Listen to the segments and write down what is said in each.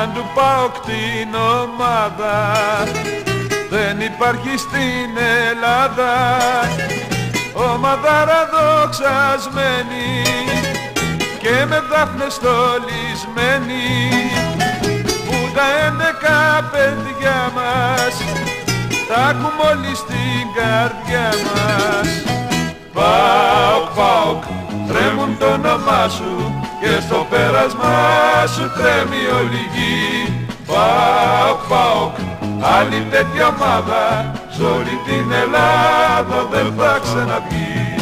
σαν του ΠΑΟΚ την ομάδα δεν υπάρχει στην Ελλάδα ομαδάρα δοξασμένη και με δάφνες στολισμένη που τα 11 παιδιά μας τα ακούμε όλοι στην καρδιά μας. ΠΑΟΚ, ΠΑΟΚ, τρέμουν το όνομά σου και στο πέρασμά σου τρέμει όλη η γη. ΠΑΟΚ, ΠΑΟΚ, άλλη τέτοια ομάδα σ' όλη την Ελλάδα δεν θα ξαναβγεί.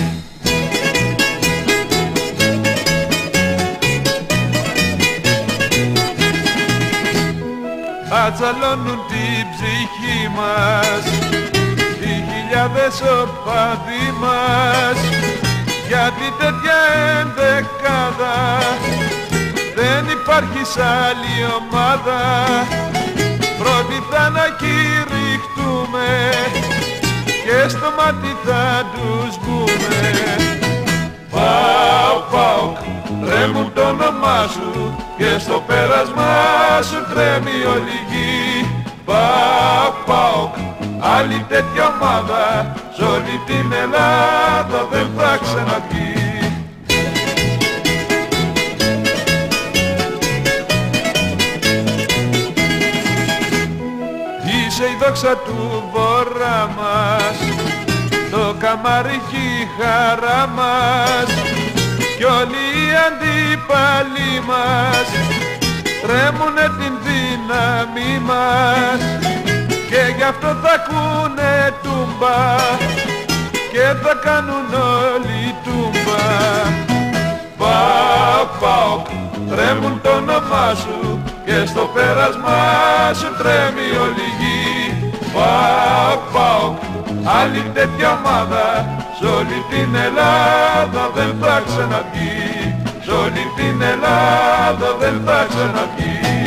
Ατσαλώνουν την ψυχή μας οι χιλιάδες οπαδοί μας γιατί τέτοια ενδεκάδα δεν υπάρχει σ' άλλη ομάδα. Πρώτοι θα να κηρυχτούμε και στο μάτι θα τους μπούμε. ΠΑΟΚ, ΠΑΟΚ, τρέμουν το όνομά σου και στο πέρασμά σου τρέμει όλη η γη. ΠΑΟΚ, ΠΑΟΚ, άλλη τέτοια ομάδα σ' όλη την Ελλάδα δεν θα ξαναβγεί. Είσαι η δόξα του Βορρά μας, το καμάρι κι η χαρά μας κι όλοι οι αντίπαλοι μας τρέμουνε την δύναμη μας και γι' αυτό θα ακούνε τούμπα και θα κάνουν όλοι τούμπα. ΠΑΟΚ, ΠΑΟΚ, τρέμουν το όνομά σου και στο πέρασμά σου τρέμει όλη η γη. ΠΑΟΚ, ΠΑΟΚ, άλλη τέτοια ομάδα σ' όλη την Ελλάδα δεν θα ξαναβγεί. Σ' όλη την Ελλάδα δεν θα ξαναβγεί.